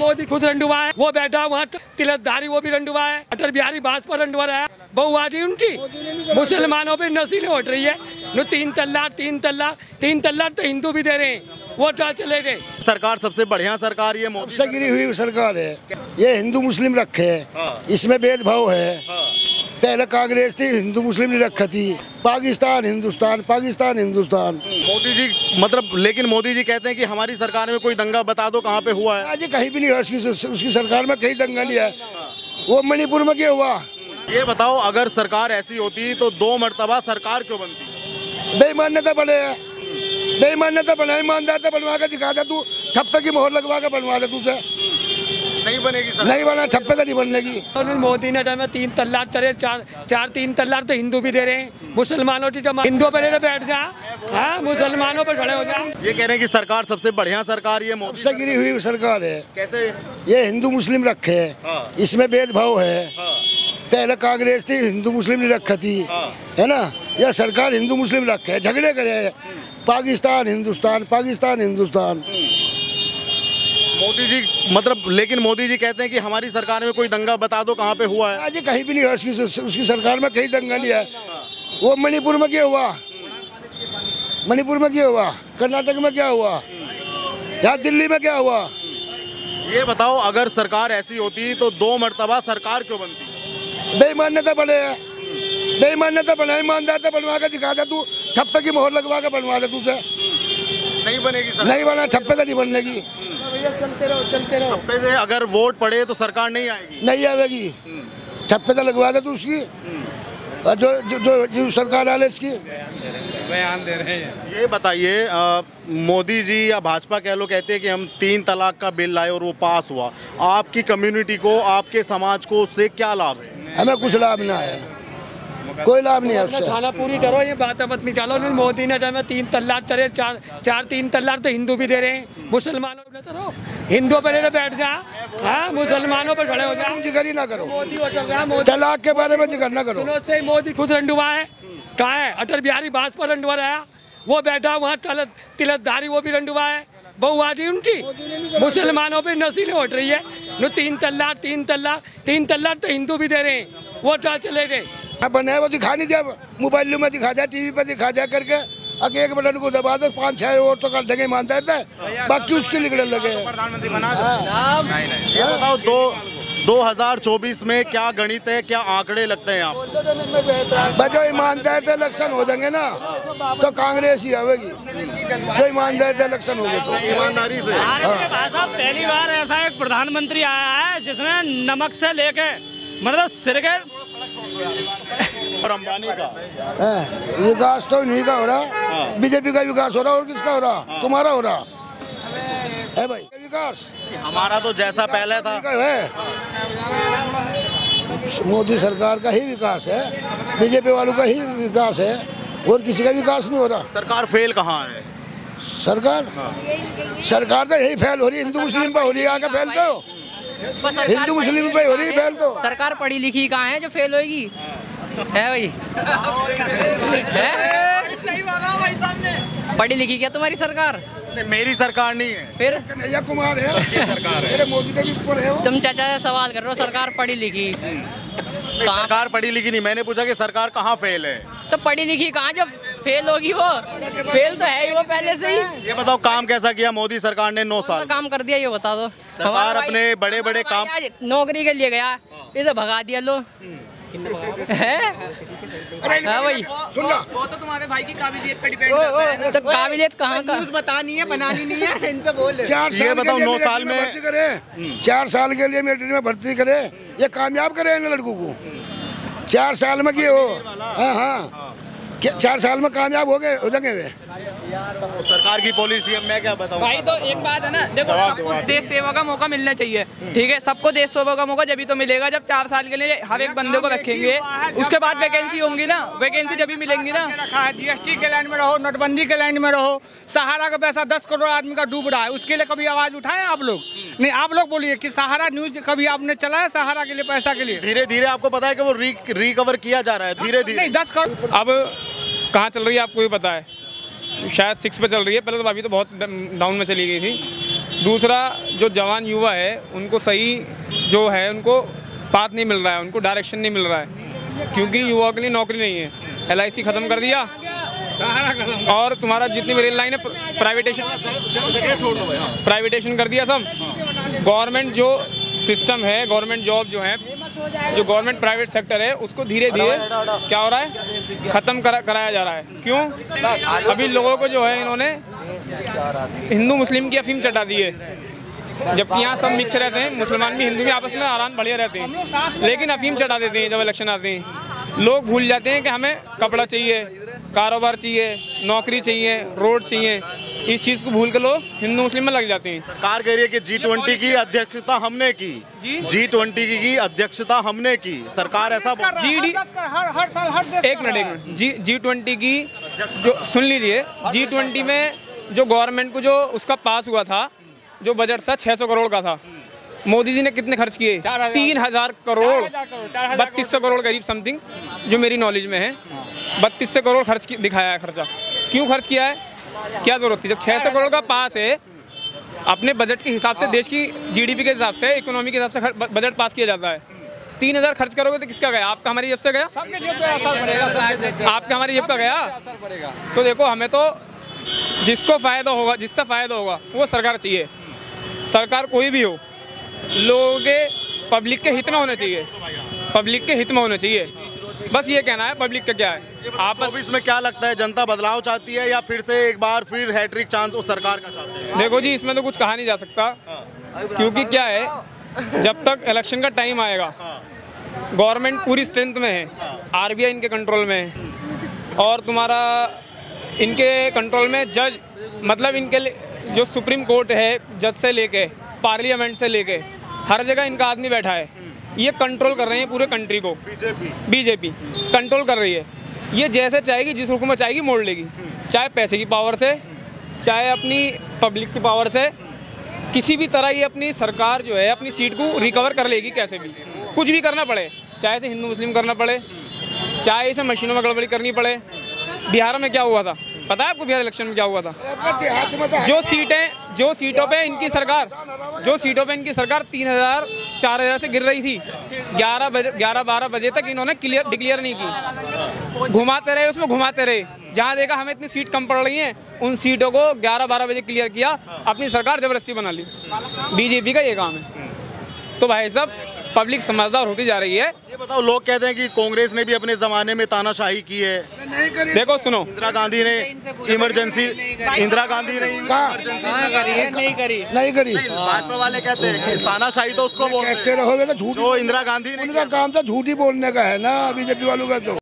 मोदी खुद रंडुआ है, वो बैठा वहाँ तिलकधारी वो भी रंडुआ है, अटल बिहारी वाजपेयी रंडुआ है, बहू आ रही उनकी। मुसलमानों पे नस्लें उठ रही है, नो तीन तलाक तो हिंदू भी दे रहे हैं, वो क्या चले गए। सरकार सबसे बढ़िया सरकार ये मोदी से गिरी हुई सरकार है, ये हिंदू मुस्लिम रखे है, इसमें भेदभाव है। पहले कांग्रेस थी, हिंदू मुस्लिम नहीं रखा थी, पाकिस्तान हिंदुस्तान, पाकिस्तान हिंदुस्तान। मोदी जी मतलब, लेकिन मोदी जी कहते हैं कि हमारी सरकार में कोई दंगा बता दो कहाँ पे हुआ है। आज कहीं भी नहीं हुआ, उसकी सरकार में कहीं दंगा नहीं है। वो मणिपुर में क्या हुआ? ये बताओ, अगर सरकार ऐसी होती तो 2 मर्तबा सरकार क्यों बनती? बेईमान्यता बने, बेईमान्यता बना, ईमानदार बनवा के दिखा दे तू, ठप्पे की मोहर लगवा के बनवा दे तुझे। नहीं बनेगी सरकार, नहीं बना, ठप्पे तो नहीं बननेगी। मोदी ने टाइम 3 तलाक करे, चार 3 तलाक तो हिंदू भी दे रहे हैं। मुसलमानों की जमा हिंदुओं पर बैठ जा, हाँ मुसलमानों पर खड़े हो जा। ये कह रहे हैं कि सरकार सबसे बढ़िया सरकार ये मोदी से गिरी हुई सरकार है। कैसे? ये हिंदू मुस्लिम रखे है, इसमें भेदभाव है। पहले कांग्रेस थी, हिंदू मुस्लिम नहीं रखा थी, है ना। यह सरकार हिंदू मुस्लिम रखे है, झगड़े करे, पाकिस्तान हिंदुस्तान, पाकिस्तान हिंदुस्तान। मोदी जी मतलब, लेकिन मोदी जी कहते हैं कि हमारी सरकार में कोई दंगा बता दो कहाँ पे हुआ है। आज कहीं भी नहीं हुआ, उसकी सरकार में कहीं दंगा नहीं है। वो मणिपुर में क्या हुआ? मणिपुर में क्या हुआ? कर्नाटक में क्या हुआ? यहाँ दिल्ली में क्या हुआ? ये बताओ, अगर सरकार ऐसी होती तो 2 मर्तबा सरकार क्यों बनती? बेईमान्यता बने, बेईमान्यता बना, ईमानदार बनवा के दिखा दे तू, ठप्पे की मोहर लगवा के बनवा दे तुझे। नहीं बनेगी सरकार, नहीं बना, ठप्पे तो नहीं बननेगी। चलते रहो। ठप्पे से अगर वोट पड़े तो सरकार नहीं आएगी। नहीं आएगी, ठप्पे तो लगवा दे तू उसकी, और जो सरकार वाले इसकी बयान दे रहे हैं। ये बताइए, मोदी जी या भाजपा कह लो कहते हैं कि हम 3 तलाक का बिल लाए और वो पास हुआ, आपकी कम्युनिटी को, आपके समाज को उससे क्या लाभ है? हमें कुछ लाभ ना है, कोई लाभ नहीं है उससे। खाना पूरी करो, ये बात मत निकालो। मोदी ने टाइम 3 तलाक करे, चार 3 तलाक तो हिंदू भी दे रहे हैं। मुसलमानों पे करो, हिंदुओं पर बैठ जा, हाँ मुसलमानों पर खड़े हो जा। जिक्र ही ना करो, मोदी तलाक के बारे में जिक्र ना करो। सुनो से मोदी खुद रंडुआ है, कहाँ है? अटल बिहारी वाजपेयी रंडुआ रहा, वो बैठा वहाँ तिलकधारी वो भी रंडुआ है, बहू आ रही उनकी। मुसलमानों पे नस्लें उठ रही है, नो 3 तलाक तो हिंदू भी दे रहे हैं, वो क्या चले गए। बने वो दिखा नहीं दिया, मोबाइल में दिखा दिया, टीवी पे दिखा दिया करके, अगर एक बटन को दबा दो 5-6 वोट तो कर देंगे, ईमानदार था, बाकी उसके निकलने लगे। प्रधानमंत्री बना दो। ये बताओ, 2024 में क्या गणित है, क्या आंकड़े लगते हैं आप? जो ईमानदार से इलेक्शन हो जाएंगे ना तो कांग्रेस ही आवेगी, जो ईमानदार से इलेक्शन हो गए तो। ईमानदारी से पहली बार ऐसा एक प्रधानमंत्री आया है जिसने नमक से लेके मतलब सिरके और अंबानी का विकास तो इन्हीं का हो रहा, बीजेपी का विकास हो रहा, और किसका हो रहा? तुम्हारा हो रहा है भाई विकास। हमारा तो जैसा पहले था है, मोदी सरकार का ही विकास है, बीजेपी वालों का ही विकास है, और किसी का विकास नहीं हो रहा। सरकार फेल कहाँ है? सरकार तो यही फेल हो रही है, हिंदू मुस्लिम पे हो रही है, आगे फेल तो हिंदू मुस्लिम पे हो रही है, फेल तो। सरकार पढ़ी लिखी कहाँ है जो फेल होगी? है भाई, पढ़ी लिखी क्या तुम्हारी सरकार? नहीं, मेरी सरकार नहीं है, फिर कन्हैया कुमार है सरकार है, मोदी के ऊपर है। तुम चाचा से सवाल कर रहे हो, सरकार पढ़ी लिखी सरकार पढ़ी लिखी नहीं, मैंने पूछा कि सरकार कहाँ फेल है। तो पढ़ी लिखी कहाँ जब फेल होगी? वो फेल तो है ही वो पहले से ही। ये बताओ, काम कैसा किया मोदी सरकार ने 9 साल? काम कर दिया ये बता दो। सरकार अपने बड़े बड़े काम, नौकरी के लिए गया, इसे भगा दिया लो है भाई। सुन लो, वो तो तुम्हारे भाई की काबिलियत पे डिपेंड करता है। तो काबिलियत कहाँ का? बतानी है, बनानी नहीं है, इनसे बोल। 4 साल ये बताओ, 9 साल में भर्ती करे, 4 साल के लिए मिलिट्री में भर्ती करे, ये कामयाब करे इन लड़कों को। 4 साल में किए हो, हाँ 4 साल में कामयाब हो जाएंगे वे। सरकार की पॉलिसी है, मैं क्या बताऊं। भाई तो एक बात है ना, देखो सबको देश सेवा का मौका मिलना चाहिए, ठीक है? सबको देश सेवा का मौका जब तो मिलेगा जब 4 साल के लिए हर एक बंदे को रखेंगे, उसके बाद वैकेंसी होंगी ना, वैकेंसी जब भी मिलेंगी ना। GST के लाइन में रहो, नोटबंदी के लाइन में रहो, सहारा का पैसा 10 करोड़ आदमी का डूब रहा है, उसके लिए कभी आवाज उठाए आप लोग? नहीं, आप लोग बोलिए कि सहारा न्यूज कभी आपने चलाया? सहारा के लिए पैसा के लिए धीरे धीरे आपको पता है कि वो रिकवर किया जा रहा है, धीरे धीरे। नहीं, 10 करोड़ अब कहाँ चल रही है आपको भी पता है, शायद 6 पे चल रही है, पहले तो अभी तो बहुत डाउन में चली गई थी, दूसरा जो जवान युवा है उनको सही जो है उनको पाथ नहीं मिल रहा है, उनको डायरेक्शन नहीं मिल रहा है, क्योंकि युवा के लिए नौकरी नहीं है। LIC ख़त्म कर दिया और तुम्हारा जितनी भी रेल लाइन है प्राइवेटेशन कर दिया सब। गवर्नमेंट जो सिस्टम है, गवर्नमेंट जॉब जो है, जो गवर्नमेंट प्राइवेट सेक्टर है उसको धीरे धीरे क्या हो रहा है, ख़त्म कराया जा रहा है। क्यों? अभी लोगों को जो है इन्होंने हिंदू मुस्लिम की अफीम चटा दी है, जबकि यहाँ सब मिक्स रहते हैं, मुसलमान भी हिंदू भी आपस में आराम बढ़िया रहते हैं, लेकिन अफीम चटा देते हैं जब इलेक्शन आते हैं। लोग भूल जाते हैं कि हमें कपड़ा चाहिए, कारोबार चाहिए, नौकरी चाहिए, रोड चाहिए। इस चीज़ को भूल के लोग हिंदू मुस्लिम में लग जाते हैं। सरकार कह रही है कि G20 की अध्यक्षता हमने की, G20 की अध्यक्षता हमने की, सरकार ऐसा एक मिनट G20 की जो सुन लीजिए, G20 में जो गवर्नमेंट को जो उसका पास हुआ था, जो बजट था 600 करोड़ का था, मोदी जी ने कितने खर्च किए? 3000 करोड़, 3200 करोड़ करीब समथिंग, जो मेरी नॉलेज में है 3200 करोड़ खर्च दिखाया है खर्चा। क्यों खर्च किया है? क्या जरूरत थी? जब 600 करोड़ का पास है, अपने बजट के हिसाब से, देश की GDP के हिसाब से, इकोनॉमी के हिसाब से बजट पास किया जाता है। 3000 खर्च करोगे तो किसका गया? आपका हमारी जेब से गया? आपका हमारी जेब का गया? तो देखो, हमें तो जिसको फ़ायदा होगा, जिससे फ़ायदा होगा वो सरकार चाहिए। सरकार कोई भी हो, लोगों के पब्लिक के हित में होना चाहिए, पब्लिक के हित में होना चाहिए। बस ये कहना है। पब्लिक का क्या है? आप 24 में क्या लगता है, जनता बदलाव चाहती है या फिर से एक बार फिर हैट्रिक चांस उस सरकार का चाहते हैं? देखो जी, इसमें तो कुछ कहा नहीं जा सकता, क्योंकि क्या है, जब तक इलेक्शन का टाइम आएगा, गवर्नमेंट पूरी स्ट्रेंथ में है, RBI इनके कंट्रोल में है, और तुम्हारा इनके कंट्रोल में जज, मतलब इनके जो सुप्रीम कोर्ट है, जज से लेके पार्लियामेंट से लेके हर जगह इनका आदमी बैठा है। ये कंट्रोल कर रहे हैं पूरे कंट्री को। बीजेपी कंट्रोल कर रही है। ये जैसे चाहेगी, जिस हुकूमत चाहेगी मोड़ लेगी, चाहे पैसे की पावर से, चाहे अपनी पब्लिक की पावर से, किसी भी तरह ये अपनी सरकार जो है अपनी सीट को रिकवर कर लेगी, कैसे भी, कुछ भी करना पड़े, चाहे इसे हिंदू मुस्लिम करना पड़े, चाहे इसे मशीनों में गड़बड़ी करनी पड़े। बिहार में क्या हुआ था पता है आपको? बिहार इलेक्शन में क्या हुआ था? जो सीटों पे इनकी सरकार 3000 4000 से गिर रही थी, 11-12 बजे तक इन्होंने डिक्लेयर नहीं की, घुमाते रहे, उसमें घुमाते रहे। जहाँ देखा हमें इतनी सीट कम पड़ रही हैं, उन सीटों को 11-12 बजे क्लियर किया, अपनी सरकार जबरदस्ती बना ली। बीजेपी का ये काम है। तो भाई साहब, पब्लिक समझदार होती जा रही है। ये बताओ, लोग कहते हैं कि कांग्रेस ने भी अपने जमाने में तानाशाही की है। देखो सुनो, इंदिरा गांधी ने इमरजेंसी, इंदिरा गांधी ने नहीं करी। भाजपा वाले कहते हैं कि तानाशाही तो उसको कहते रहोगे तो झूठ, जो इंदिरा गांधी ने उनका काम तो झूठ ही बोलने का है ना, बीजेपी वालों का तो।